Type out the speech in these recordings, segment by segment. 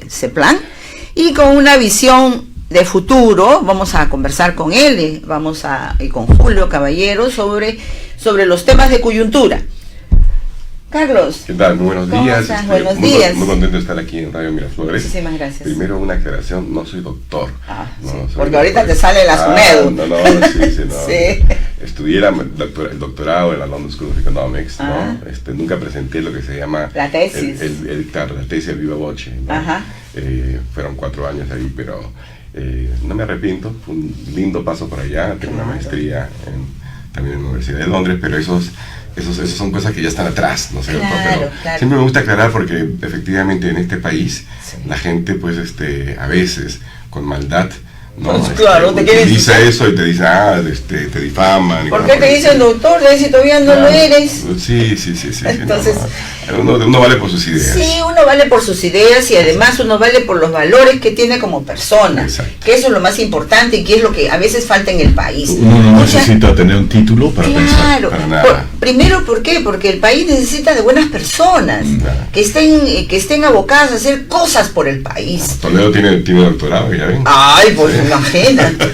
ese plan, y con una visión de futuro. Vamos a conversar con él, y con Julio Caballero sobre los temas de coyuntura. Carlos. ¿Qué tal? Muy buenos días. Buenos días. Muy contento de estar aquí en Radio Miraflores. Muchísimas gracias. Primero una aclaración, no soy doctor. Sí, soy porque ahorita te sale la SUNEDU. No, Sí. Estudié el doctorado en la London School of Economics, ¿no? Nunca presenté lo que se llama la tesis. Claro, la tesis viva voce, ¿no? Fueron 4 años ahí, pero no me arrepiento. Fue un lindo paso por allá. Tengo una maestría también en la Universidad de Londres, pero esos son cosas que ya están atrás, ¿no es cierto? Claro. Siempre me gusta aclarar porque efectivamente en este país la gente pues a veces con maldad, ¿no? Pues claro, te dice eso y te dice, te difaman. ¿Por qué te dicen doctor si todavía no lo eres? Sí. Entonces, uno vale por sus ideas. Sí, uno vale por sus ideas y además uno vale por los valores que tiene como persona. Exacto. Que eso es lo más importante y que es lo que a veces falta en el país. Uno no necesita tener un título para pensar. Para nada. Primero, ¿por qué? Porque el país necesita de buenas personas que estén abocadas a hacer cosas por el país. Toledo tiene doctorado, ya ven. Ay, pues imagínate.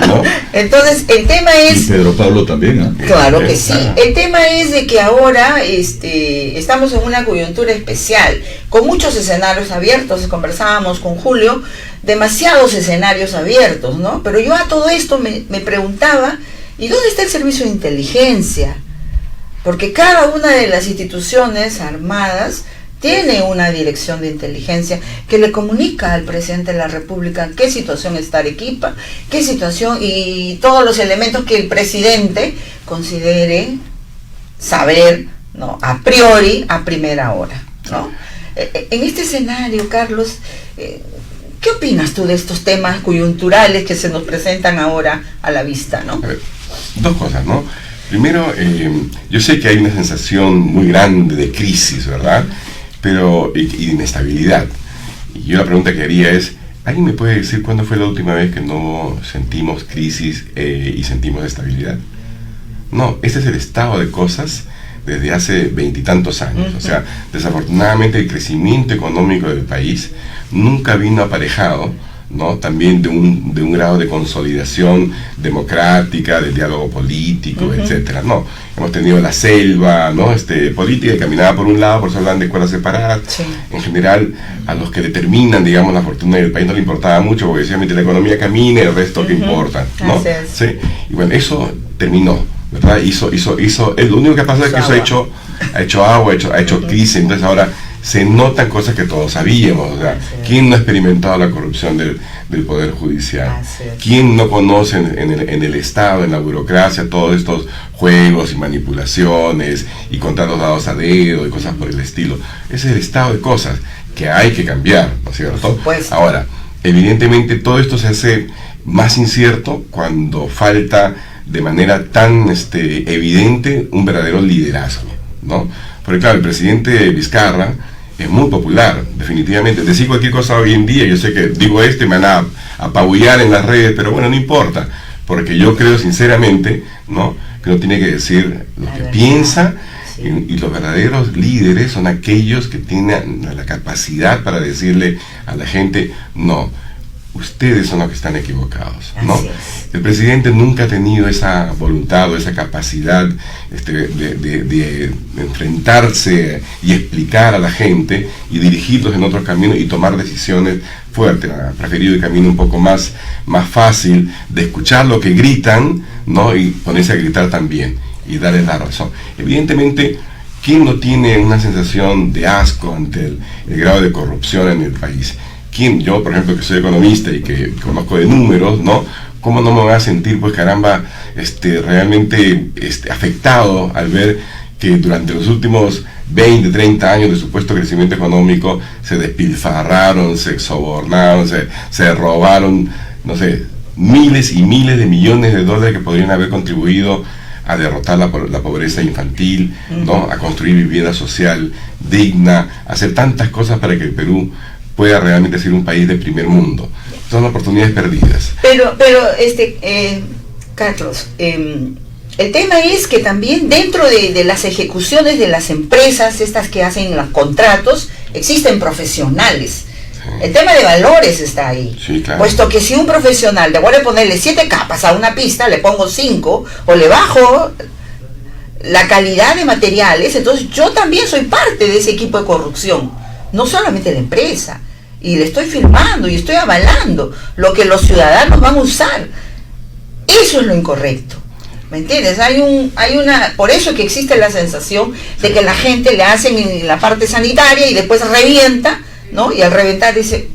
¿No? Entonces, el tema es... Y Pedro Pablo también, ¿eh? Claro que sí. El tema es de que ahora estamos en una coyuntura especial, con muchos escenarios abiertos. Conversábamos con Julio, demasiados escenarios abiertos, ¿no? Pero yo a todo esto me preguntaba, ¿y dónde está el servicio de inteligencia? Porque cada una de las instituciones armadas tiene una dirección de inteligencia que le comunica al presidente de la República qué situación está Arequipa, qué situación y todos los elementos que el presidente considere saber, ¿no? A priori, a primera hora, ¿no? En este escenario, Carlos, ¿qué opinas tú de estos temas coyunturales que se nos presentan ahora a la vista, ¿no? A ver, 2 cosas, ¿no? Primero, yo sé que hay una sensación muy grande de crisis, ¿verdad? Pero y de inestabilidad. Y yo la pregunta que haría es, ¿alguien me puede decir cuándo fue la última vez que no sentimos crisis y sentimos estabilidad? No, este es el estado de cosas desde hace 20 y tantos años. O sea, desafortunadamente el crecimiento económico del país nunca vino aparejado, ¿no? También de un grado de consolidación democrática, de diálogo político, etcétera. No, hemos tenido la selva, ¿no? Política que caminaba por un lado, por eso hablan de escuelas separadas. Sí. En general, a los que determinan, digamos, la fortuna del país no le importaba mucho, porque decían, la economía camina y el resto que importa, ¿no? Sí. Y bueno, eso terminó, ¿verdad? Lo único que pasa es que eso ha hecho agua, ha hecho crisis. Entonces ahora se notan cosas que todos sabíamos. O sea, ¿quién no ha experimentado la corrupción del Poder Judicial? ¿Quién no conoce en el Estado, en la burocracia, todos estos juegos y manipulaciones y contratos dados a dedo y cosas por el estilo? Ese es el estado de cosas que hay que cambiar, ¿no es cierto? Ahora, evidentemente todo esto se hace más incierto cuando falta de manera tan evidente un verdadero liderazgo, ¿no? Porque claro, el presidente Vizcarra es muy popular, definitivamente. Decir cualquier cosa hoy en día, yo sé que digo me van a apabullar en las redes, pero bueno, no importa, porque yo creo sinceramente, ¿no?, que uno tiene que decir lo que piensa, y los verdaderos líderes son aquellos que tienen la capacidad para decirle a la gente, no, ustedes son los que están equivocados, ¿no? El presidente nunca ha tenido esa voluntad o esa capacidad de enfrentarse y explicar a la gente y dirigirlos en otros caminos y tomar decisiones fuertes. Ha preferido el camino un poco más fácil de escuchar lo que gritan, ¿no?, y ponerse a gritar también y darles la razón. Evidentemente, ¿quién no tiene una sensación de asco ante el grado de corrupción en el país? ¿Quién? Yo, por ejemplo, que soy economista y que conozco de números, ¿no? ¿Cómo no me voy a sentir, pues caramba, realmente afectado al ver que durante los últimos 20, 30 años de supuesto crecimiento económico se despilfarraron, se sobornaron, se robaron, no sé, miles y miles de millones de dólares que podrían haber contribuido a derrotar la pobreza infantil, ¿no?, a construir vivienda social digna, a hacer tantas cosas para que el Perú pueda realmente ser un país de primer mundo? Son oportunidades perdidas. Pero Carlos, el tema es que también dentro de las ejecuciones de las empresas estas que hacen los contratos, existen profesionales. El tema de valores está ahí. Sí, claro. Puesto que si un profesional, de de ponerle 7 capas a una pista, le pongo 5 o le bajo la calidad de materiales, entonces yo también soy parte de ese equipo de corrupción, no solamente la empresa, y le estoy firmando y estoy avalando lo que los ciudadanos van a usar. Eso es lo incorrecto, ¿me entiendes? Por eso es que existe la sensación de que la gente le hacen en la parte sanitaria y después revienta, ¿no? Y al reventar dice...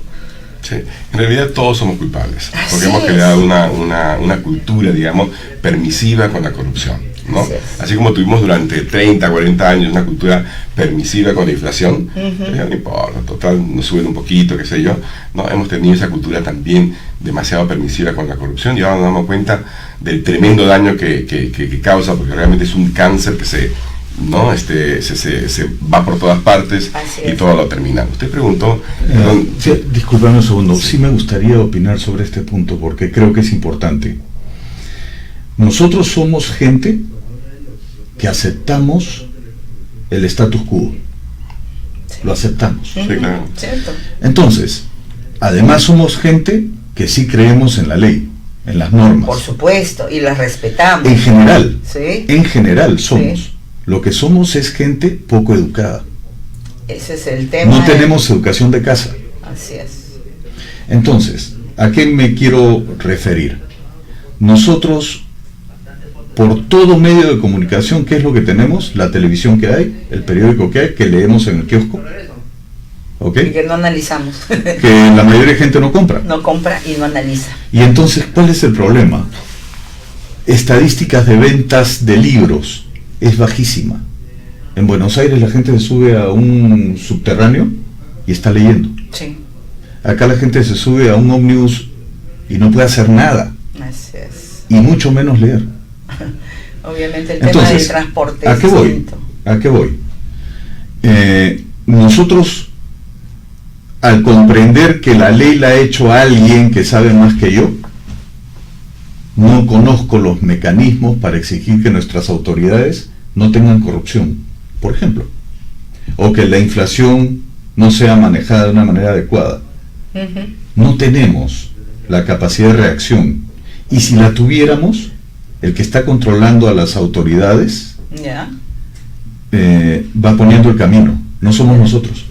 Sí, en realidad todos somos culpables, Así porque hemos es. creado una cultura, digamos, permisiva con la corrupción, ¿no? Así es. Así como tuvimos durante 30, 40 años una cultura permisiva con la inflación, pero ya no importa, total, nos suben un poquito, qué sé yo, ¿no? Hemos tenido esa cultura también demasiado permisiva con la corrupción y ahora nos damos cuenta del tremendo daño que causa, porque realmente es un cáncer que se va por todas partes y todo lo termina. Usted preguntó... Disculpame un segundo, sí me gustaría opinar sobre este punto porque creo que es importante. Nosotros somos gente que aceptamos el status quo. Lo aceptamos. Sí, claro. ¿Cierto? Entonces, además somos gente que sí creemos en la ley, en las normas. Por supuesto, y las respetamos. En general somos. Sí. Lo que somos es gente poco educada. Ese es el tema. No tenemos educación de casa. Así es. Entonces, ¿a qué me quiero referir? Nosotros, por todo medio de comunicación, ¿qué es lo que tenemos? La televisión que hay, el periódico que hay, que leemos en el kiosco. ¿Ok? Y que no analizamos. Que la mayoría de gente no compra. No compra y no analiza. Y entonces, ¿cuál es el problema? Estadísticas de ventas de libros es bajísima. En Buenos Aires la gente se sube a un subterráneo y está leyendo. Sí. Acá la gente se sube a un ómnibus y no puede hacer nada, Así es. y mucho menos leer. Obviamente el Entonces, tema del transporte ¿a es qué voy? distinto. ¿A qué voy? Nosotros, al comprender que la ley la ha hecho alguien que sabe más que yo, no conozco los mecanismos para exigir que nuestras autoridades no tengan corrupción, por ejemplo, o que la inflación no sea manejada de una manera adecuada. Ujú. No tenemos la capacidad de reacción, y si la tuviéramos, el que está controlando a las autoridades Ya. va poniendo el camino, no somos nosotros.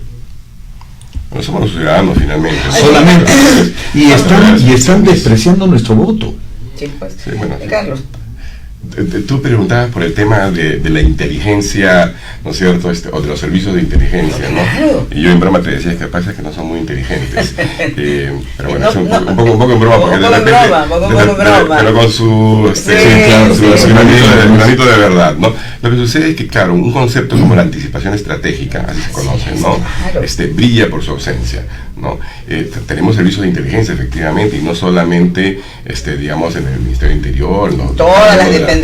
Bueno, somos los ciudadanos finalmente, ¿no? Solamente. Y están despreciando nuestro voto. Sí, pues. Sí, bueno, sí. Carlos. Tú preguntabas por el tema de la inteligencia, ¿no es cierto? O de los servicios de inteligencia, ¿no? Claro. Y yo en broma te decía que pasa que no son muy inteligentes. Pero bueno, No, es un no. poco en broma, porque Un poco en broma, pero con su, Sí, claro, sí. su granito de verdad, ¿no? Lo que sucede es que, claro, un concepto como la anticipación estratégica, así se conoce, ¿no? Claro. Brilla por su ausencia, ¿no? Tenemos servicios de inteligencia, efectivamente, y no solamente, digamos, en el Ministerio del Interior, ¿no? Todas las dependencias.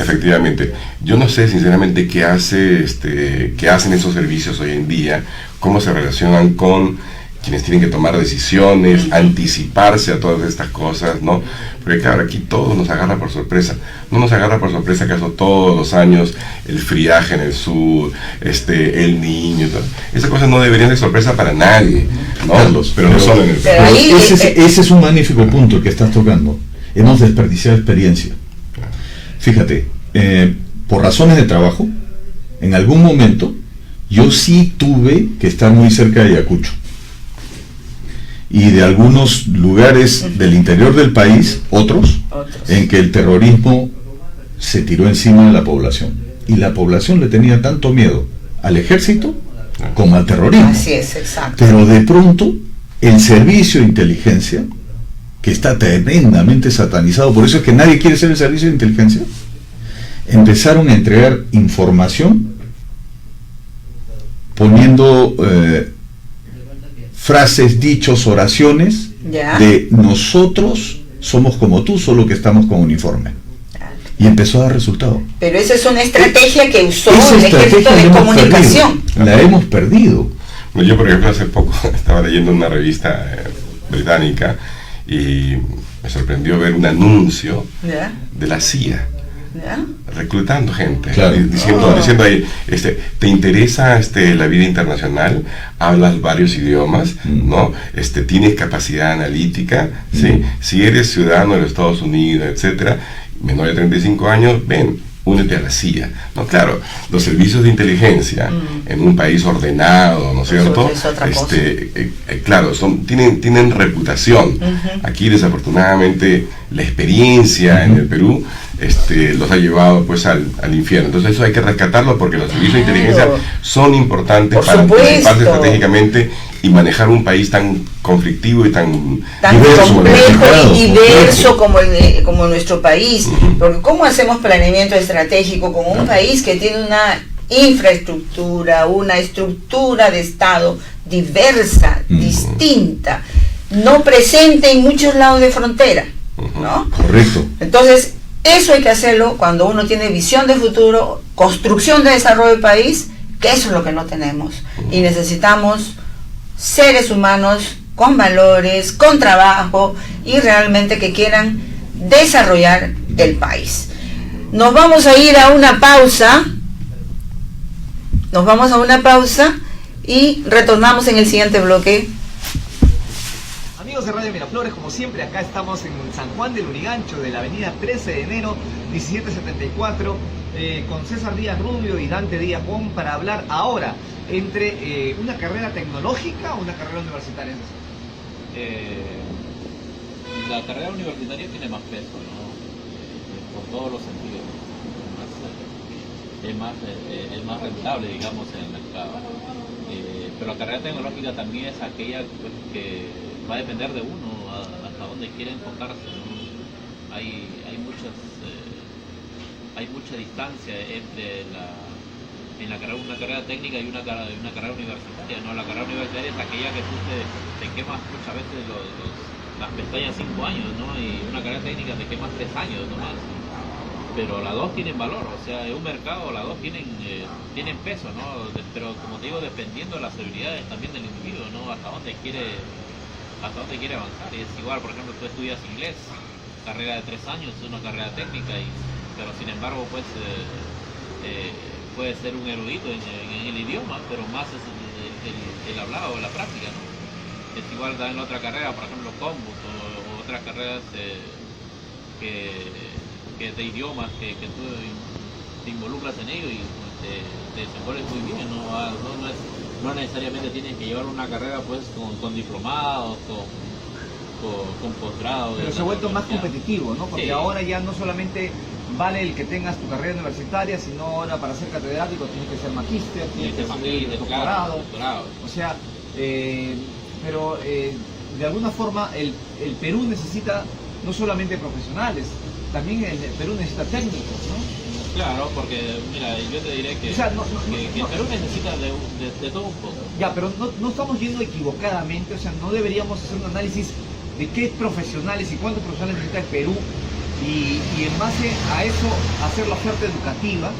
Efectivamente. Yo no sé sinceramente qué hacen esos servicios hoy en día, cómo se relacionan con quienes tienen que tomar decisiones, anticiparse a todas estas cosas, ¿no? Porque claro, aquí todo nos agarra por sorpresa. No nos agarra por sorpresa acaso todos los años el friaje en el sur, el Niño, todo. Esas cosas no deberían de sorpresa para nadie, ¿no? Carlos, pero no son en el pero ahí- ese es un magnífico punto que estás tocando. Hemos desperdiciado experiencia. Fíjate, por razones de trabajo, en algún momento yo sí tuve que estar muy cerca de Ayacucho y de algunos lugares del interior del país, otros, en que el terrorismo se tiró encima de la población, y la población le tenía tanto miedo al ejército como al terrorismo. Así es, exacto. Pero de pronto el servicio de inteligencia, que está tremendamente satanizado, por eso es que nadie quiere ser el servicio de inteligencia, empezaron a entregar información poniendo frases, dichos, oraciones Ya. de nosotros somos como tú, solo que estamos con uniforme. Y empezó a dar resultado. Pero esa es una estrategia que usó Esa el ejército estrategia de la hemos comunicación. perdido. La hemos perdido. Bueno, yo, por ejemplo, hace poco estaba leyendo una revista británica y me sorprendió ver un anuncio ¿Ya? de la CIA, ¿Ya? reclutando gente, Claro. diciendo ahí, ¿te interesa la vida internacional? ¿Hablas varios idiomas? ¿No? ¿Tienes capacidad analítica? ¿Sí? Si eres ciudadano de los Estados Unidos, etcétera, menor de 35 años, ven, únete a la CIA. No, claro, los servicios de inteligencia en un país ordenado, ¿no es cierto? Es otra cosa. Claro, tienen reputación. Aquí, desafortunadamente, la experiencia en el Perú los ha llevado pues al infierno. Entonces eso hay que rescatarlo, porque los servicios de inteligencia son importantes para anticiparse estratégicamente y manejar un país tan conflictivo y tan diverso, complejo y diverso complejo. como nuestro país. Porque ¿cómo hacemos planeamiento estratégico con un país que tiene una infraestructura, una estructura de Estado diversa, distinta, no presente en muchos lados de frontera, ¿no? Correcto. Entonces, eso hay que hacerlo cuando uno tiene visión de futuro, construcción de desarrollo del país, que eso es lo que no tenemos. Y necesitamos seres humanos con valores, con trabajo y realmente que quieran desarrollar el país. Nos vamos a ir a una pausa. Y retornamos en el siguiente bloque. Amigos de Radio Miraflores, como siempre, acá estamos en San Juan del Lurigancho, de la avenida 13 de enero, 1774, con César Díaz Rubio y Dante Díaz Juan, para hablar ahora entre una carrera tecnológica o una carrera universitaria. La carrera universitaria tiene más peso, ¿no? Por todos los sentidos. Es más rentable, digamos, en el mercado. Pero la carrera tecnológica también es aquella pues, que va a depender de uno hasta dónde quiere enfocarse, ¿no? Hay mucha distancia entre una carrera técnica y una carrera universitaria, ¿no? La carrera universitaria es aquella que tú te quemas muchas veces las pestañas 5 años, ¿no? Y una carrera técnica te quemas 3 años nomás. Pero las dos tienen valor, o sea, en un mercado las dos tienen peso, ¿no? Pero como te digo, dependiendo de las habilidades también del individuo, ¿no? Hasta dónde quiere avanzar. Y es igual, por ejemplo, tú estudias inglés, carrera de 3 años, es una carrera técnica, pero sin embargo, pues, puede ser un erudito en el idioma, pero más es el hablado, la práctica, ¿no? Es igual en otra carrera, por ejemplo, cómputo o otras carreras que de idiomas que tú te involucras en ello y te desenvuelves muy bien, no necesariamente tienes que llevar una carrera pues con diplomados, con posgrados. Pero se ha vuelto más competitivo, ¿no? Porque sí, ahora ya no solamente vale el que tengas tu carrera universitaria, sino ahora para ser catedrático tienes que ser magíster, tienes que ser doctorado. O sea, pero de alguna forma el Perú necesita no solamente profesionales, también el Perú necesita técnicos, ¿no? Claro, porque mira, yo te diré que, o sea, que el Perú necesita de todo un poco. Ya, pero no estamos yendo equivocadamente, o sea, no deberíamos hacer un análisis de qué profesionales y cuántos profesionales necesita el Perú y en base a eso hacer la oferta educativa.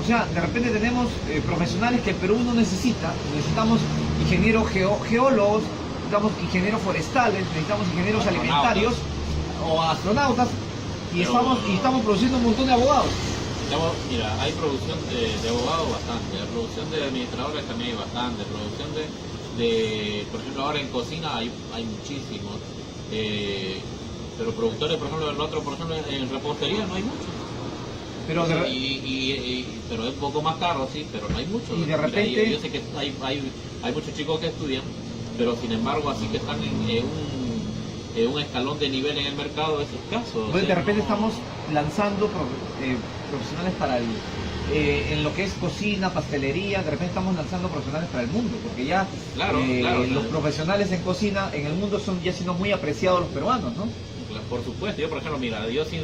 O sea, de repente tenemos profesionales que el Perú no necesita. Necesitamos ingenieros geólogos, necesitamos ingenieros forestales, necesitamos ingenieros alimentarios o astronautas y estamos produciendo un montón de abogados. Mira, hay producción de abogados bastante, la producción de administradores también hay bastante, producción por ejemplo, ahora en cocina hay muchísimos, pero productores, por ejemplo, en repostería no hay muchos. Pero pero es un poco más caro, sí, pero no hay muchos. Y de repente... Mira, yo sé que hay muchos chicos que estudian, pero sin embargo así que están en un escalón de nivel en el mercado es escaso. Entonces, de repente estamos lanzando profesionales para en lo que es cocina, pastelería, de repente estamos lanzando profesionales para el mundo, porque ya los profesionales en cocina en el mundo son ya siendo muy apreciados los peruanos, ¿no? Por supuesto, yo por ejemplo, mira, yo sin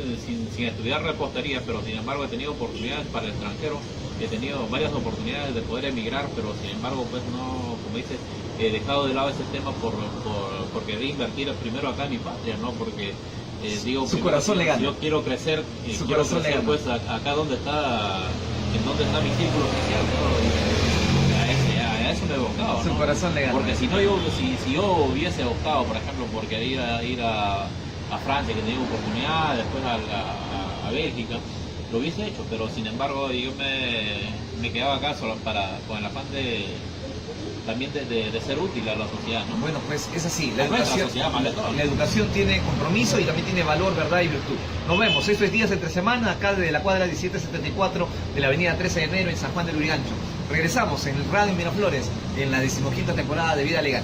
estudiar repostería, pero sin embargo he tenido oportunidades para el extranjero, he tenido varias oportunidades de poder emigrar, pero sin embargo pues no, como dices, he dejado de lado ese tema por querer invertir primero acá en mi patria, ¿no? Porque digo, su corazón le gana. Yo quiero crecer, pues acá donde está mi círculo social, ¿no? A eso me he evocado, ¿no? Su corazón le gana. Porque si no, si yo hubiese optado, por ejemplo, por querer ir a Francia, que tenía oportunidad, después a Bélgica, lo hubiese hecho, pero sin embargo yo me quedaba acá solo con el afán de ser útil a la sociedad, ¿no? Bueno, pues es así, la Bueno, educación, la sociedad más de todo. la educación tiene compromiso y también tiene valor, verdad y virtud. Nos vemos, esto es Días entre Semana, acá desde la cuadra 1774 de la avenida 13 de enero en San Juan del Urigancho. Regresamos en el Radio Miraflores en la 15ª temporada de Vida Legal.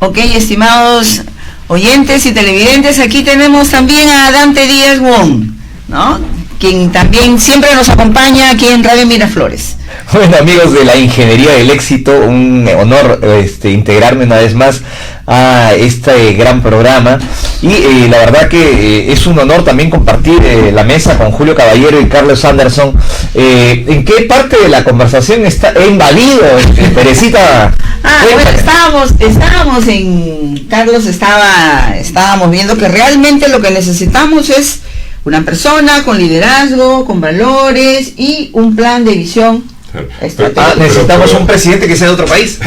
Ok, estimados oyentes y televidentes, aquí tenemos también a Dante Díaz Wong, ¿no? Quien también siempre nos acompaña aquí en Radio Miraflores. Bueno, amigos de la Ingeniería del Éxito, un honor integrarme una vez más a este gran programa y la verdad que es un honor también compartir la mesa con Julio Caballero y Carlos Anderson. ¿En qué parte de la conversación he invadido, Teresita? Bueno, estábamos en... Carlos estábamos viendo que realmente lo que necesitamos es una persona con liderazgo, con valores y un plan de visión estratégica. Necesitamos un presidente que sea de otro país.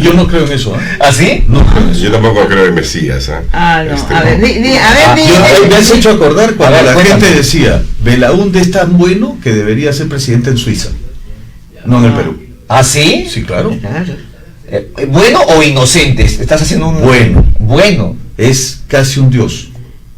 Yo no creo en eso. ¿Ah, sí? No creo en eso. Yo tampoco creo en Mesías. No. A ver, Me has hecho acordar cuando la cuéntame. gente decía, Belaúnde es tan bueno que debería ser presidente en Suiza, no en el Perú. ¿Ah, sí? Sí, claro. ¿Bueno o inocente? Estás haciendo un... Bueno. Es casi un dios.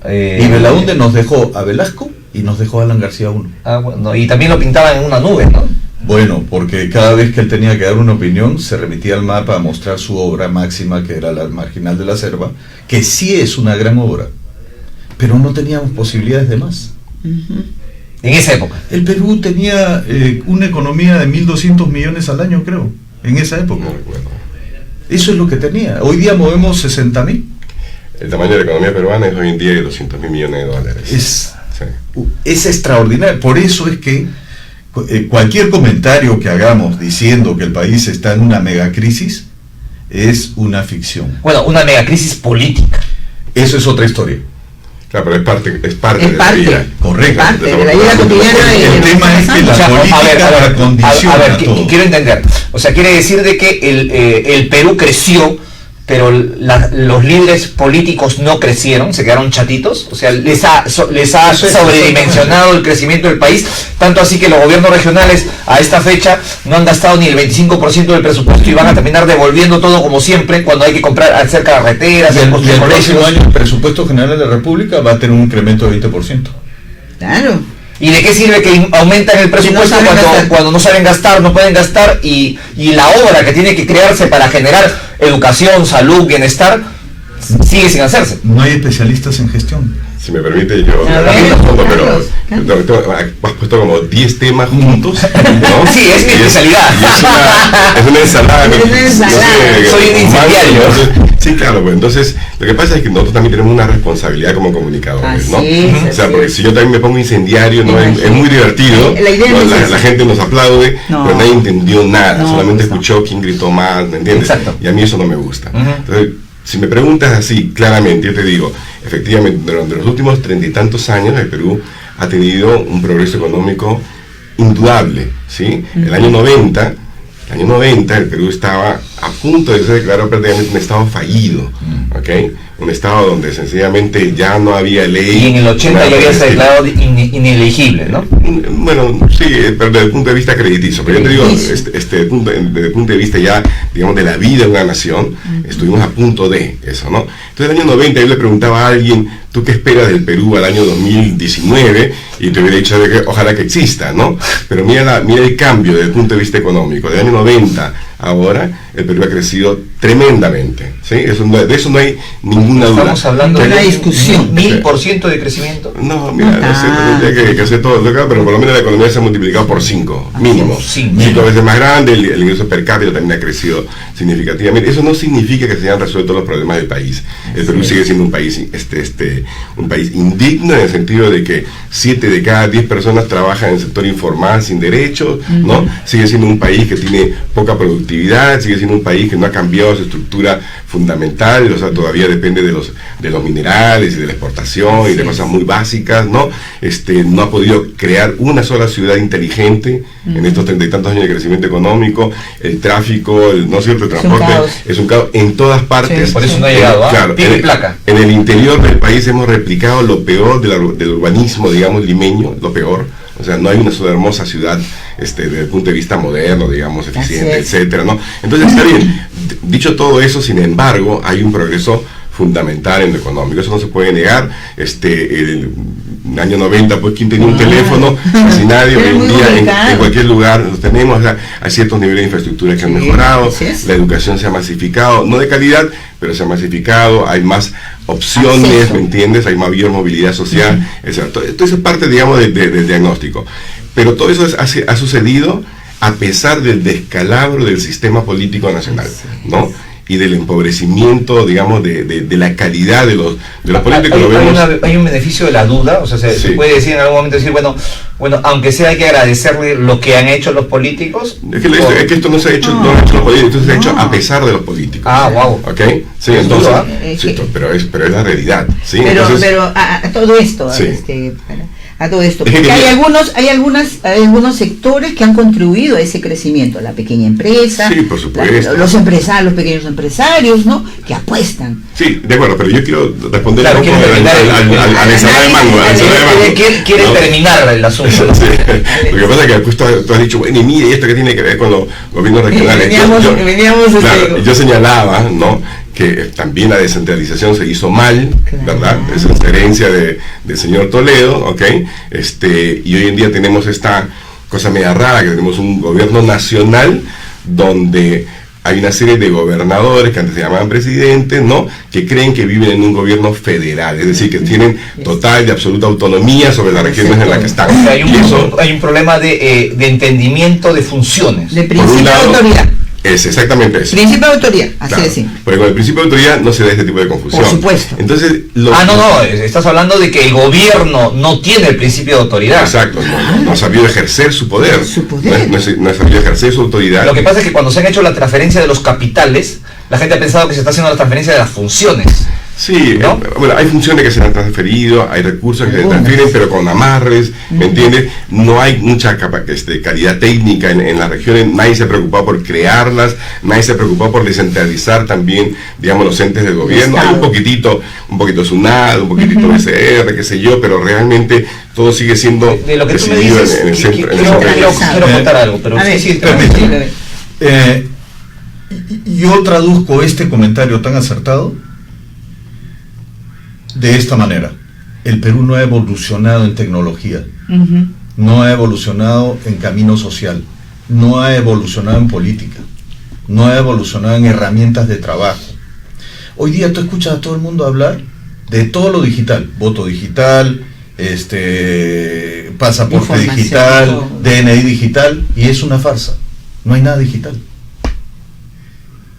Y Belaúnde nos dejó a Velasco y nos dejó a Alan García I. Bueno, y también lo pintaban en una nube, ¿no? Bueno, porque cada vez que él tenía que dar una opinión, se remitía al mapa a mostrar su obra máxima, que era La Marginal de la Selva, que sí es una gran obra, pero no teníamos posibilidades de más. En esa época. El Perú tenía una economía de 1.200 millones al año, creo, en esa época. No recuerdo. Eso es lo que tenía. Hoy día movemos 60.000. El tamaño de la economía peruana es hoy en día de 200.000 millones de dólares. Es extraordinario. Por eso es que cualquier comentario que hagamos diciendo que el país está en una megacrisis es una ficción. Bueno, una megacrisis política. Eso es otra historia. Claro, pero es parte de la vida. Correcto. Parte de la vida cotidiana El tema es que la política acondiciona todo. Quiero entender. O sea, quiere decir de que el Perú creció, pero los líderes políticos no crecieron, se quedaron chatitos. O sea, les ha sobredimensionado el crecimiento del país, tanto así que los gobiernos regionales a esta fecha no han gastado ni el 25% del presupuesto y van a terminar devolviendo todo como siempre cuando hay que hacer carreteras, Y el próximo colegios. año el presupuesto general de la República va a tener un incremento de 20%. Claro. ¿Y de qué sirve que aumentan el presupuesto saben gastar? cuando no saben gastar, no pueden gastar y la obra que tiene que crearse para generar educación, salud, bienestar, sigue sin hacerse? No hay especialistas en gestión. Si me permite, yo A ver, respondo, Carlos, pero has puesto como 10 temas juntos, ¿no? Sí, es mi Y especialidad. Es una ensalada. Es una ensalada. Soy un incendiario. Sí, claro, pues entonces lo que pasa es que nosotros también tenemos una responsabilidad como comunicadores, ¿no? Así es, O sea, así porque es. si yo también me pongo incendiario, ¿no? Es Imagínate. muy divertido, La idea ¿no? no es esa. La gente nos aplaude, No. pero nadie entendió nada, No, solamente pues no. escuchó quién gritó más, ¿me entiendes? Exacto. Y a mí eso no me gusta. Ujú. Entonces, si me preguntas así, claramente, yo te digo, efectivamente, durante los últimos 30 y tantos años, el Perú ha tenido un progreso económico indudable, ¿sí? El año 90, el Perú estaba a punto de ser declarado prácticamente un estado fallido, ¿ok? Un estado donde sencillamente ya no había ley. Y en el 80 nada ya había por el estilo. declarado inelegible, ¿no? Bueno, sí, pero desde el punto de vista crediticio. Pero yo te digo, Crediticio. desde el punto de vista ya, digamos, de la vida de una nación, estuvimos a punto de eso, ¿no? Entonces, en el año 90 yo le preguntaba a alguien, ¿tú qué esperas del Perú al año 2019? Y te hubiera dicho de que ojalá que exista, ¿no? Pero mira el cambio desde el punto de vista económico. Del año 90 ahora, el Perú ha crecido tremendamente, ¿sí? De eso no hay ninguna duda. Estamos hablando No de hay discusión. 1000% de crecimiento. No, mira, no sé, tendría que hacer todo acá, pero por lo menos la economía se ha multiplicado por 5, mínimo. 5 veces más grande, el ingreso per cápita también ha crecido significativamente. Eso no significa que se hayan resuelto los problemas del país. El Perú sigue siendo un país, un país indigno en el sentido de que 7 de cada 10 personas trabajan en el sector informal sin derechos, ¿no? Sigue siendo un país que tiene poca productividad, sigue siendo un país que no ha cambiado su estructura fundamental, o sea, todavía depende depende de los minerales y de la exportación y de cosas muy básicas, ¿no? No ha podido crear una sola ciudad inteligente en estos 30 y tantos años de crecimiento económico. El tráfico, ¿no es cierto? El transporte es un caos en todas partes. Sí, por eso no ha llegado, claro, pico y placa. En el interior del país hemos replicado lo peor del urbanismo, digamos, limeño, lo peor. O sea, no hay una sola hermosa ciudad desde el punto de vista moderno, digamos, eficiente, etcétera, ¿no? Entonces, está bien. Dicho todo eso, sin embargo, hay un progreso fundamental en lo económico, eso no se puede negar. El año 90, pues, ¿quién tenía un teléfono? Casi nadie. Hoy en día, en cualquier lugar lo tenemos. O sea, hay ciertos niveles de infraestructura que han mejorado, la educación se ha masificado, no de calidad, pero se ha masificado, hay más opciones, ¿me entiendes? Hay mayor movilidad social, etc. Entonces es parte, digamos, del diagnóstico. Pero todo eso ha sucedido a pesar del descalabro del sistema político nacional, ¿no? Y del empobrecimiento, digamos, de la calidad de los políticos. Hay un beneficio de la duda, o sea, se puede decir en algún momento, decir, bueno, aunque sea, hay que agradecerle lo que han hecho los políticos. Es que esto no se ha hecho, no lo han hecho los políticos, esto se ha hecho a pesar de los políticos. Wow. ¿Ok? Sí, entonces, pero es la realidad. ¿Sí? Pero a todo esto, a todo esto, porque hay algunos sectores que han contribuido a ese crecimiento, la pequeña empresa, sí, por supuesto, los pequeños empresarios, ¿no? Que apuestan. Sí, de acuerdo, pero yo quiero responder al ensalada de mango. Quiere terminar el asunto. Sí. Lo que pasa es que tú has dicho, bueno, y mire, ¿y esto qué tiene que ver con los gobiernos regionales? Yo señalaba, ¿no?, que también la descentralización se hizo mal, ¿verdad? Esa es herencia del señor Toledo, ¿ok? Y hoy en día tenemos esta cosa media rara, que tenemos un gobierno nacional donde hay una serie de gobernadores que antes se llamaban presidentes, ¿no?, que creen que viven en un gobierno federal, es decir, que tienen total y absoluta autonomía sobre las regiones en las que están. O sea, hay un problema de entendimiento de funciones. De principio de autoridad. Es exactamente eso. Principio de autoridad, así de simple. Porque con el principio de autoridad no se da este tipo de confusión. Por supuesto. Entonces, estás hablando de que el gobierno no tiene el principio de autoridad. Exacto, no ha sabido ejercer su poder. No ha sabido ejercer su autoridad. Lo que pasa es que cuando se han hecho la transferencia de los capitales, la gente ha pensado que se está haciendo la transferencia de las funciones. Sí, ¿no? Bueno, hay funciones que se han transferido, hay recursos que se transfieren, pero con amarres, ¿me entiendes? No hay mucha calidad técnica en las regiones, nadie se ha preocupado por crearlas, nadie se ha preocupado por descentralizar también, digamos, los entes del gobierno. Hay un poquitito SUNAT, un poquitito BCR, qué sé yo, pero realmente todo sigue siendo de lo que tú me dices, en el centro. Quiero contar algo, pero permíteme. Yo traduzco este comentario tan acertado de esta manera: el Perú no ha evolucionado en tecnología, no ha evolucionado en camino social, no ha evolucionado en política, no ha evolucionado en herramientas de trabajo. Hoy día tú escuchas a todo el mundo hablar de todo lo digital: voto digital, pasaporte digital, DNI digital, y es una farsa. No hay nada digital.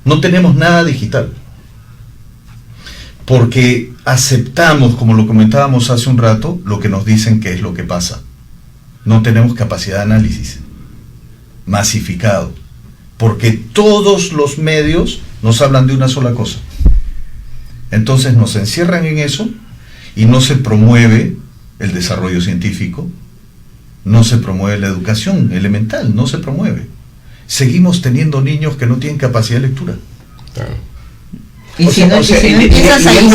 No tenemos nada digital. Porque aceptamos, como lo comentábamos hace un rato, lo que nos dicen que es lo que pasa. No tenemos capacidad de análisis masificado, porque todos los medios nos hablan de una sola cosa. Entonces nos encierran en eso y no se promueve el desarrollo científico, no se promueve la educación elemental, no se promueve. Seguimos teniendo niños que no tienen capacidad de lectura. Claro. Y dentro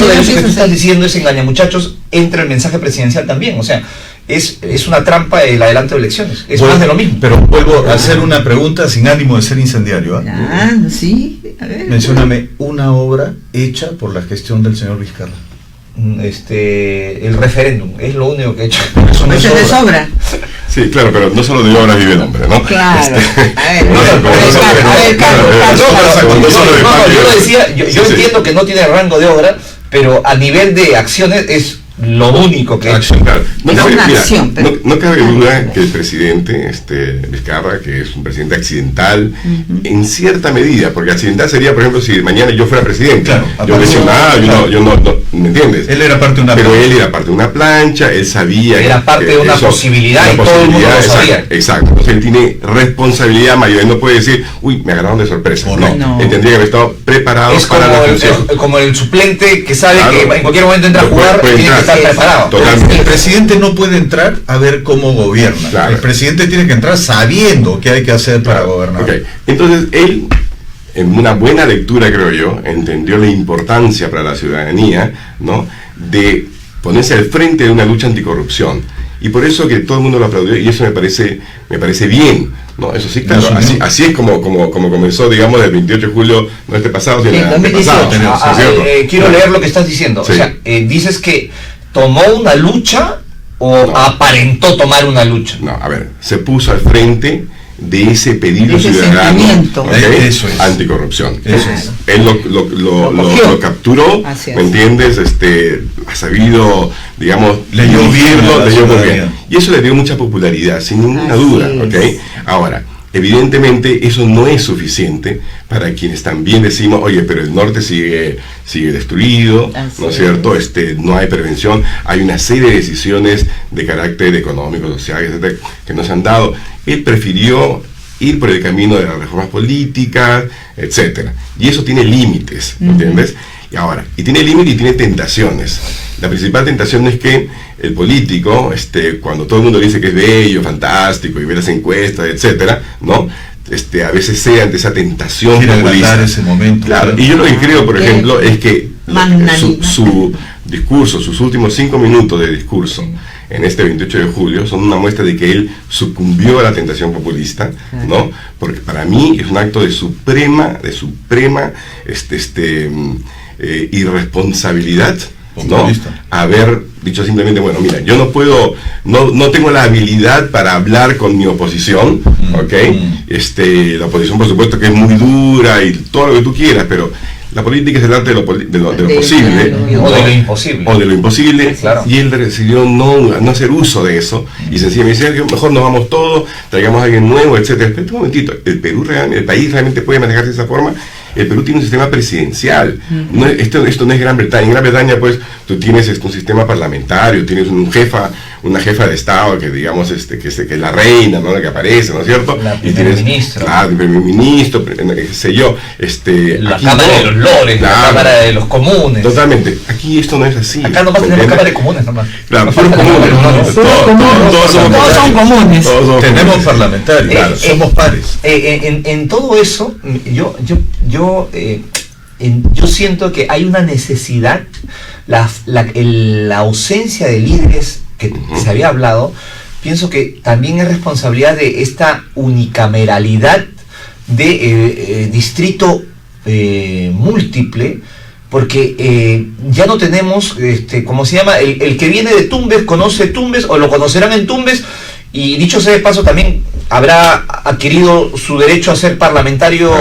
de eso que tú estás diciendo es engaña muchachos, entra el mensaje presidencial también, o sea, es una trampa el adelanto de elecciones, es más de lo mismo. Pero vuelvo a hacer una pregunta sin ánimo de ser incendiario. Sí, a ver. Mencióname una obra hecha por la gestión del señor Vizcarra. El referéndum, es lo único que he hecho. Eso no es obra. Sí, claro, pero no solo de obra vive el hombre, ¿no? Claro. Yo entiendo que no tiene rango de obra, pero a nivel de acciones es lo único que Acción. Claro. No, Es cabe, una mira, acción, pero- no cabe duda que el presidente Vizcarra, que es un presidente accidental, en cierta medida, porque accidental sería, por ejemplo, si mañana yo fuera presidente, Claro, yo aparte- lesionado, claro. yo no, ¿me entiendes? Él era parte de una Pero plancha. él era parte de una plancha, él sabía Era que- parte que de una eso- posibilidad y una todo el mundo lo posibilidad, sabía. Exacto. Entonces él tiene responsabilidad mayor. Él no puede decir, uy, me agarraron de sorpresa. Correcto. No, No. él tendría que haber estado preparado es para como la el, función. como el suplente que sabe Claro. que en cualquier momento entra a jugar Puede y tiene que entrar. estar preparado. Totalmente. El presidente no puede entrar a ver cómo gobierna. Claro. El presidente tiene que entrar sabiendo qué hay que hacer para gobernar. Ok, entonces él, en una buena lectura creo yo, entendió la importancia para la ciudadanía, ¿no?, de ponerse al frente de una lucha anticorrupción. Y por eso que todo el mundo lo aplaudió, y eso me parece bien, ¿no? Eso sí, claro, Eso no. así es como comenzó, digamos, el 28 de julio, no este pasado, sino Sí, el 2018. antepasado, ¿no es cierto? Quiero leer lo que estás diciendo. Sí. O sea, dices que tomó una lucha o No. aparentó tomar una lucha. No, a ver, se puso al frente de ese pedido De ese ciudadano, sentimiento. ¿ok? Eso es. Anticorrupción. Eso es. Él lo cogió. lo capturó, Así es. ¿me entiendes? Ha sabido, digamos, Leyó bien dirigirlo, a la leyó muy bien. ciudadanía. Y eso le dio mucha popularidad, sin ninguna Así duda, es. ¿ok? Ahora, evidentemente eso no es suficiente para quienes también decimos, oye, pero el norte sigue destruido, Así ¿no es cierto? No hay prevención, hay una serie de decisiones de carácter económico, social, etcétera, que no se han dado. Él prefirió ir por el camino de las reformas políticas, etcétera. Y eso tiene límites, ¿entiendes? Y tiene límites y tiene tentaciones. La principal tentación es que el político, cuando todo el mundo dice que es bello, fantástico, y ve las encuestas, etcétera, ¿no?, a veces cede ante esa tentación Quiere populista. agrandar ese momento. Claro, y yo lo que creo, por ejemplo, es que Magnanimidad. su discurso, sus últimos 5 minutos de discurso en este 28 de julio son una muestra de que él sucumbió a la tentación populista, ¿no? Porque para mí es un acto de suprema irresponsabilidad, ¿no?, Populista. haber dicho simplemente, bueno, mira, yo no puedo, no tengo la habilidad para hablar con mi oposición, ¿ok? La oposición, por supuesto, que es muy dura y todo lo que tú quieras, pero la política se trata de lo posible, O de lo imposible. o de lo imposible, Claro. y él decidió no hacer uso de eso, y sencillamente decía, mejor nos vamos todos, traigamos a alguien nuevo, etcétera. Espera un momentito, el país realmente puede manejarse de esa forma. El Perú tiene un sistema presidencial. Esto no es Gran Bretaña. En Gran Bretaña, pues, tú tienes un sistema parlamentario, tienes una jefa de Estado que, digamos, que es la reina, ¿no?, la que aparece, ¿no es cierto? La Y primer tienes, ministro. claro, el primer ministro, qué sé yo. La aquí Cámara no. de los Lores, la Claro. Cámara de los Comunes. Totalmente. Aquí esto no es así. Acá nomás ¿me tenemos entiendes? Cámara de Comunes nomás. Claro, Nos puros falta la comunes, Cámara de ¿no? los Lores. Todos son comunes. Todos somos Tenemos comunes. parlamentarios, Claro. somos pares. En todo eso, yo siento que hay una necesidad, la ausencia de líderes que se había hablado, pienso que también es responsabilidad de esta unicameralidad de distrito múltiple, porque ya no tenemos, ¿cómo se llama? El que viene de Tumbes conoce Tumbes o lo conocerán en Tumbes, y dicho sea de paso también habrá adquirido su derecho a ser parlamentario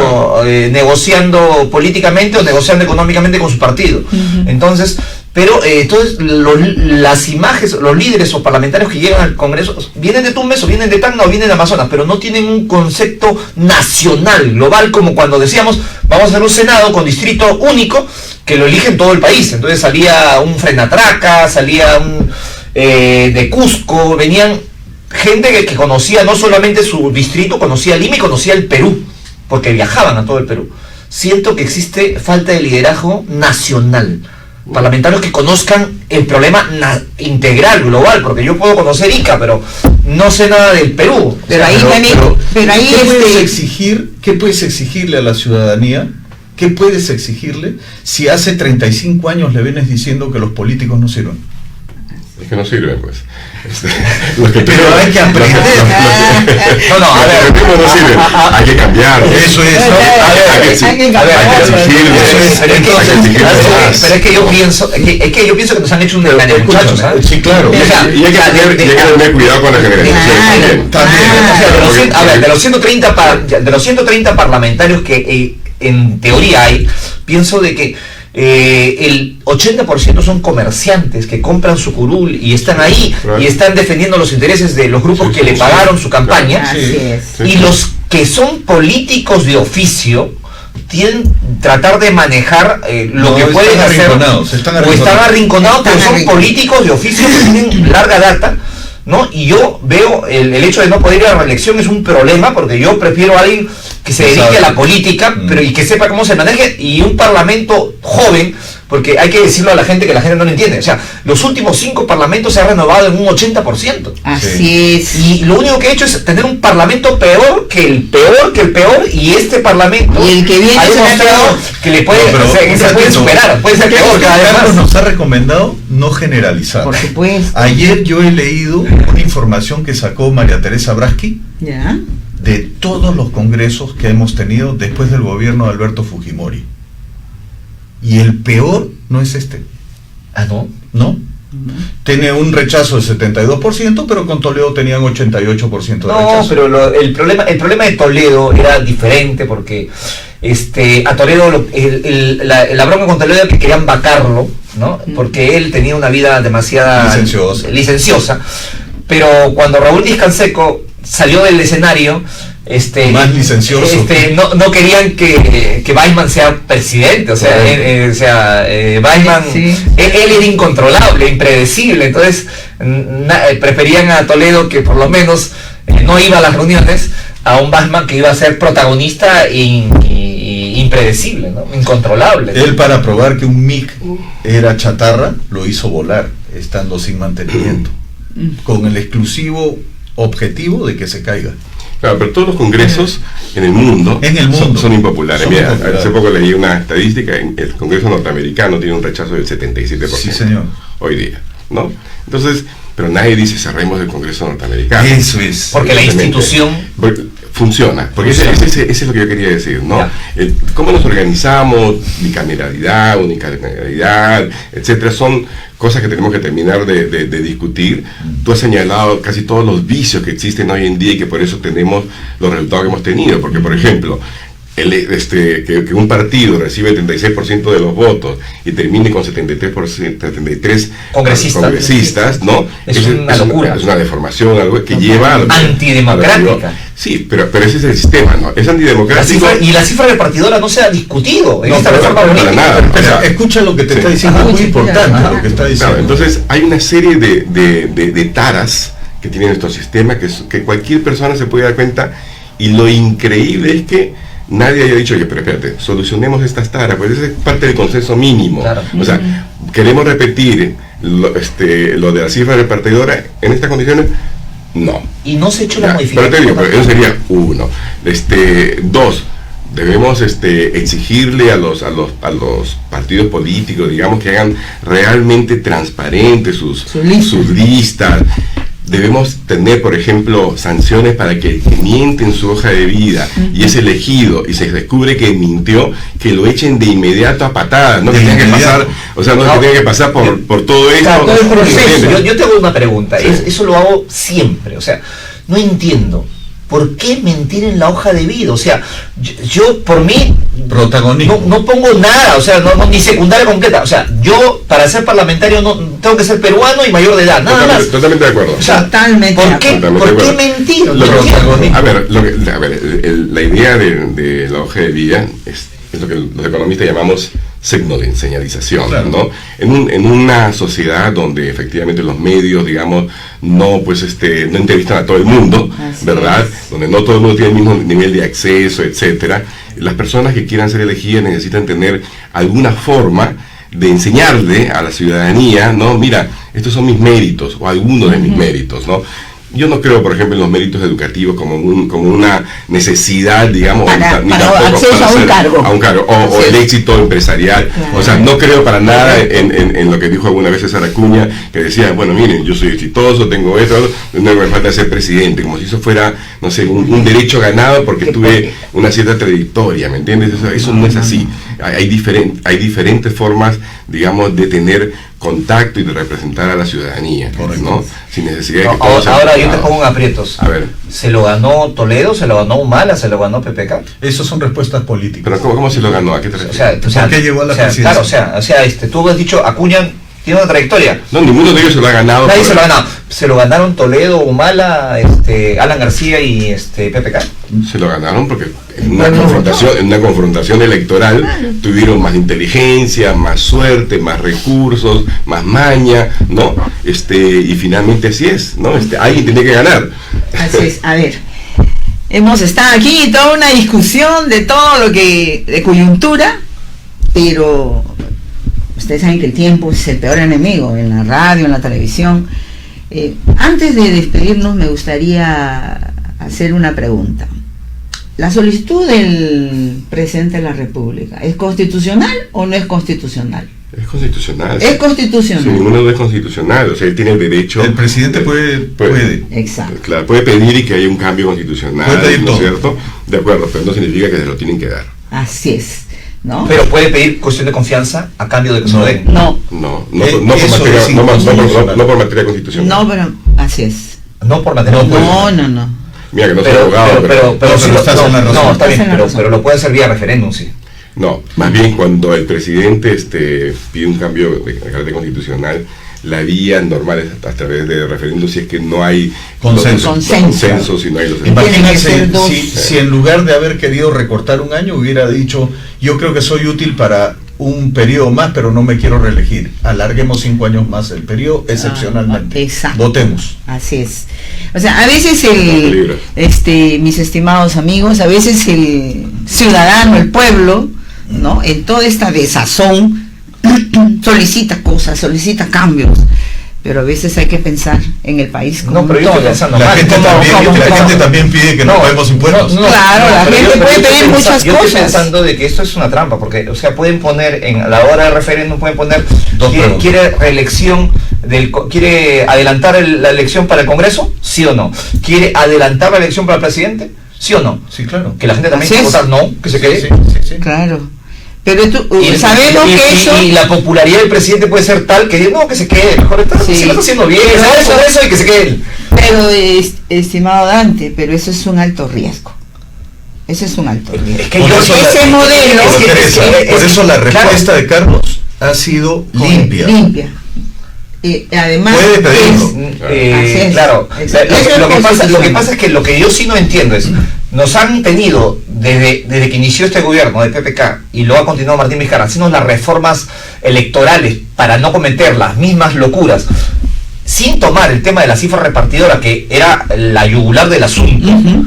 negociando políticamente o negociando económicamente con su partido. Entonces, entonces las imágenes, los líderes o parlamentarios que llegan al Congreso vienen de Tumbes o vienen de Tacna o vienen de Amazonas, pero no tienen un concepto nacional, global, como cuando decíamos vamos a hacer un Senado con distrito único que lo eligen todo el país. Entonces salía un Frenatraca, salía un de Cusco, venían gente que conocía no solamente su distrito, conocía Lima y conocía el Perú, porque viajaban a todo el Perú. Siento que existe falta de liderazgo nacional, parlamentarios que conozcan el problema integral, global, porque yo puedo conocer Ica, pero no sé nada del Perú. Pero ahí también, pero ahí ¿qué puedes exigirle a la ciudadanía? ¿Qué puedes exigirle si hace 35 años le vienes diciendo que los políticos no sirven? Es que no sirven, pues. Pero hay que aprender. No, a ver. No sirven. Hay que cambiar. Eso es. hay que Pero es que yo pienso, que nos han hecho un engaño, muchachos, ¿sabes? Sí, claro. Y hay que tener cuidado con la generación. También. O sea, de los 130 parlamentarios que en teoría hay, pienso de que el 80% son comerciantes que compran su curul y están ahí y están defendiendo los intereses de los grupos que le pagaron su campaña. Así es. Y los que son políticos de oficio tienen tratar de manejar lo que pueden hacer, están o están arrinconados, pero son arrinconados. políticos de oficio que tienen larga data, ¿no? Y yo veo el hecho de no poder ir a la reelección es un problema, porque yo prefiero a alguien que se dedique a la política, pero y que sepa cómo se maneje, y un parlamento joven, porque hay que decirlo a la gente que la gente no lo entiende. O sea, los últimos 5 parlamentos se han renovado en un 80%. Así es. Y lo único que he hecho es tener un parlamento peor que el peor, y este parlamento Y el que viene ha será demostrado peor. que le puede, No, pero o sea, que un se puede ratito. superar, puede ser peor cada vez Carlos más. nos ha recomendado no generalizar. Por supuesto. Ayer yo he leído una información que sacó María Teresa Braschi ¿Ya? de todos los congresos que hemos tenido después del gobierno de Alberto Fujimori. Y el peor no es este, Ah, ¿no? ¿no? Tiene un rechazo del 72%, pero con Toledo tenían 88% de No, rechazo. pero el problema de Toledo era diferente, porque a Toledo la bronca con Toledo era que querían vacarlo, ¿no? Porque él tenía una vida demasiado licenciosa. Pero cuando Raúl Díaz Canseco salió del escenario, más licencioso. no querían que Weissman sea presidente, o sea, Weissman, Sí. él era incontrolable, impredecible, entonces preferían a Toledo, que por lo menos no iba a las reuniones, a un Weissman que iba a ser protagonista y impredecible, ¿no? Incontrolable. Él, para probar que un MiG era chatarra, lo hizo volar, estando sin mantenimiento, con el exclusivo objetivo de que se caiga. Claro, pero todos los congresos en el mundo, son impopulares. Son Mira, impopulares. hace poco leí una estadística, el Congreso norteamericano tiene un rechazo del 77%. Sí, señor. Hoy día, ¿no? Entonces, pero nadie dice cerremos el Congreso norteamericano. Eso es. Porque la Evidentemente. institución Funciona, porque ese es lo que yo quería decir, ¿no? Ya. Cómo nos organizamos, bicameralidad, unicameralidad, etcétera, son cosas que tenemos que terminar de discutir. Tú has señalado casi todos los vicios que existen hoy en día y que por eso tenemos los resultados que hemos tenido, porque por ejemplo, que un partido recibe el 36% de los votos y termine con 73 congresistas, ¿no? Es una locura. Es una deformación, algo que lleva a lo que- Antidemocrática. Sí, pero ese es el sistema, ¿no? Es antidemocrático. La cifra repartidora no se ha discutido en No, esta pero reforma para política. nada. O sea, Escucha lo que te sí. está diciendo, es muy Escucha, importante ajá. lo que está diciendo. Claro, entonces hay una serie de taras que tiene nuestro sistema que cualquier persona se puede dar cuenta, y lo increíble es que nadie haya dicho, oye, pero espérate, solucionemos estas taras, pues esa es parte del consenso mínimo. Claro. O sea, queremos repetir lo de la cifra repartidora en estas condiciones. No. Y no se ha hecho la Ya, modificación. pero te digo, pero eso sería uno. Dos, debemos exigirle a los partidos políticos, digamos, que hagan realmente transparentes sus listas. Debemos tener, por ejemplo, sanciones para que el que miente en su hoja de vida y es elegido y se descubre que mintió, que lo echen de inmediato a patadas, no que De tenga que inmediato. pasar, o sea, no que tenga que pasar por todo esto. Claro, todo el proceso. ¿Entiendes? Yo te hago una pregunta, Sí. eso lo hago siempre, o sea, no entiendo. ¿Por qué mentir en la hoja de vida? O sea, yo por mí Protagonismo. no pongo nada, o sea, ni secundaria completa. O sea, yo para ser parlamentario no tengo que ser peruano y mayor de edad, nada más. Totalmente de acuerdo. O sea, Totalmente ¿por de qué, acuerdo. ¿por qué Totalmente de mentir? Lo No que- entiendo. a ver, la idea de la hoja de vida es lo que los economistas llamamos signaling, señalización, Claro. ¿no? En una sociedad donde efectivamente los medios, digamos, no entrevistan a todo el mundo, Así ¿verdad? es. Donde no todo el mundo tiene el mismo nivel de acceso, etcétera. Las personas que quieran ser elegidas necesitan tener alguna forma de enseñarle a la ciudadanía, ¿no? Mira, estos son mis méritos, o algunos de mis méritos, ¿no? Yo no creo, por ejemplo, en los méritos educativos como una necesidad, digamos, Para ni tampoco acceso para a un ser- cargo. a un cargo, o Así el es. éxito empresarial. Claro. O sea, no creo para nada en lo que dijo alguna vez César Acuña, que decía, bueno, miren, yo soy exitoso, tengo esto, no me falta ser presidente, como si eso fuera, no sé, un derecho ganado porque tuve una cierta trayectoria, ¿me entiendes? Eso no es así. Hay diferentes formas, digamos, de tener contacto y de representar a la ciudadanía, ¿no? Sin necesidad de que todos sean Ahora yo te gobernados. pongo en aprietos. A ver, ¿Se lo ganó Toledo? ¿Se lo ganó Humala? ¿Se lo ganó PPK? Esas son respuestas políticas. pero ¿cómo se lo ganó? ¿A qué te refieres? ¿Por qué llegó a la presidencia? Claro, tú has dicho, Acuña tiene una trayectoria. No, ninguno de ellos se lo ha ganado. Nadie por- se lo ha ganado. ¿Se lo ganaron Toledo, Humala, Alan García y PPK? Se lo ganaron porque en una confrontación electoral tuvieron más inteligencia, más suerte, más recursos, más maña, ¿no? Y finalmente así es, ¿no? Alguien tenía que ganar. Así es, a ver. Hemos estado aquí toda una discusión de todo lo que, de coyuntura, pero ustedes saben que el tiempo es el peor enemigo en la radio, en la televisión. Antes de despedirnos me gustaría hacer una pregunta. ¿La solicitud del presidente de la República es constitucional o no es constitucional? Es constitucional. Es constitucional. Sin ninguna duda es constitucional, o sea, él tiene el derecho. El presidente puede. Exacto. Claro, puede pedir y que haya un cambio constitucional, Puede pedir ¿no es todo. cierto? De acuerdo, pero no significa que se lo tienen que dar. Así es, ¿no? Pero puede pedir cuestión de confianza a cambio de que se lo den. No, No Eso por materia, es no inconstitucional. por materia constitucional. no, pero así es. No por materia. No. Mira que no soy Pero abogado, pero estás en la razón. No, está bien, Estás en la razón. pero lo puede hacer vía referéndum, sí. no, más bien cuando el presidente pide un cambio de carácter constitucional, la vía normal es a través de referéndum si es que no hay Consenso. consenso, si no hay los Tiene que Imagínate ser dos. si en lugar de haber querido recortar un año hubiera dicho, yo creo que soy útil para un periodo más, pero no me quiero reelegir. Alarguemos 5 años más el periodo excepcionalmente. Exacto. Votemos. Así es. O sea, a veces peligro. mis estimados amigos, a veces el ciudadano, el pueblo, ¿no? En toda esta desazón solicita cosas, solicita cambios, pero a veces hay que pensar en el país como No, pero un yo estoy todo. pensando La mal. gente ¿Cómo? también pide que no paguemos impuestos. Claro, la pero gente puede yo estoy pedir muchas Yo estoy cosas. pensando de que esto es una trampa, porque, o sea, pueden poner a la hora del referéndum, pueden poner, Dos preguntas. ¿quiere reelección quiere adelantar la elección para el Congreso? ¿Sí o no? ¿Quiere adelantar la elección para el presidente? ¿Sí o no? Sí, claro. Que la gente también Así quiere es. votar no, que se quede. Sí. Claro. Pero Y, sabemos y- que y- eso... y la popularidad del presidente puede ser tal que no, que se quede, mejor está, Sí. se lo está haciendo bien, Pero ¿sabes? eso- Eso y que se quede. Pero, estimado Dante, pero eso es un alto riesgo. Eso es un alto riesgo. Es que Por yo eso ese modelo- Pero, Teresa, por eso la claro. respuesta de Carlos ha sido limpia. Limpia. Y además... Puede pedirlo. Así es. Claro, Exacto. Eso es lo que constitucional. pasa es que lo que yo sí no entiendo es, nos han tenido desde que inició este gobierno de PPK y lo ha continuado Martín Vizcarra, haciendo las reformas electorales para no cometer las mismas locuras, sin tomar el tema de la cifra repartidora, que era la yugular del asunto, Ujú.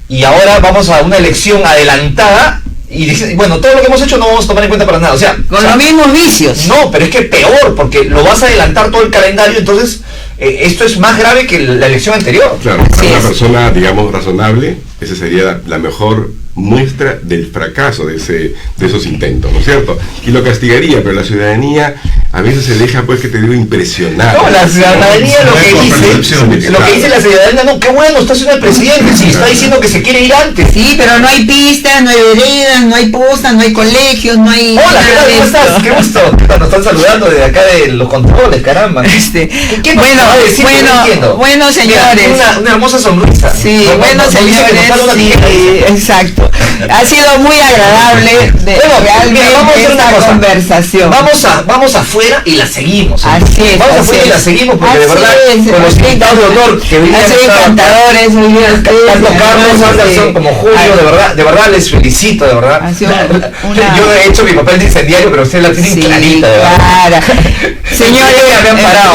y ahora vamos a una elección adelantada y dicen, bueno, todo lo que hemos hecho no vamos a tomar en cuenta para nada, o sea, Con los mismos vicios. no, pero es que peor, porque lo vas a adelantar todo el calendario, entonces esto es más grave que la elección anterior. Claro, Así para una es. persona, digamos, razonable, esa sería la mejor muestra del fracaso de esos intentos, ¿no es cierto? Y lo castigaría, pero la ciudadanía a veces se deja, pues, que te digo, impresionar. No, la ciudadanía lo que dice la ciudadanía, no, qué bueno, está haciendo el presidente, si está diciendo que se quiere ir antes. Sí, pero no hay pistas, no hay veredas, no hay postas, no hay colegios, no hay... Hola, ¿qué tal? nada de ¿Cómo estás? esto. Qué gusto. Nos están saludando desde acá de los controles, caramba. ¿Qué nos va a decir? Que no entiendo? bueno, señores. Mira, una hermosa sonrisa. Sí, No, bueno, no dice que nos señores, falta una sí, tijera, dice. exacto. Ha sido muy agradable Bueno, realmente mira, vamos a hacer una esta cosa. conversación. Vamos afuera y la seguimos. Así es, Vamos así afuera y es. la seguimos porque de Así verdad, es, con los así es. invitados de honor que vinieron Han sido acá, encantadores, muy bien ustedes, tanto Carlos hermosos, Anderson como Julio, de verdad les felicito, de verdad. Ha sido una- Yo he hecho mi papel de incendiario, pero ustedes la tienen Sí, clarita, de verdad. clara. Señores, Me habían parado.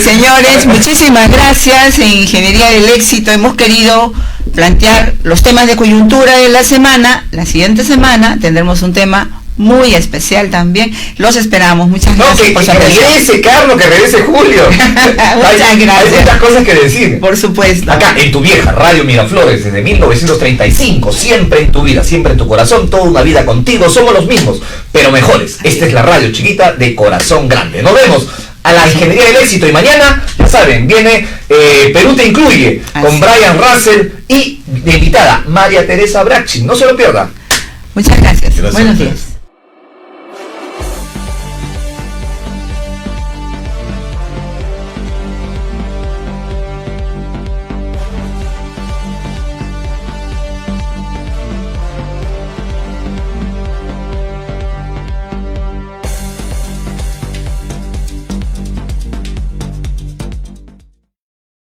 señores, muchísimas gracias. En Ingeniería del Éxito hemos querido plantear los temas de coyuntura de la semana. La siguiente semana tendremos un tema muy especial también. Los esperamos. Muchas No, gracias que por su atención. regrese Carlos, que regrese Julio. Hay gracias. muchas cosas que decir. Por supuesto. Acá, en tu vieja Radio Miraflores, desde 1935, siempre en tu vida, siempre en tu corazón, toda una vida contigo, somos los mismos, pero mejores. Esta es la radio chiquita de corazón grande. Nos vemos a la Ingeniería del Éxito y mañana, ya saben, viene Perú te incluye, Así con Brian Russell y de invitada María Teresa Bracci. No se lo pierda. Muchas gracias. Gracias. Buenos días.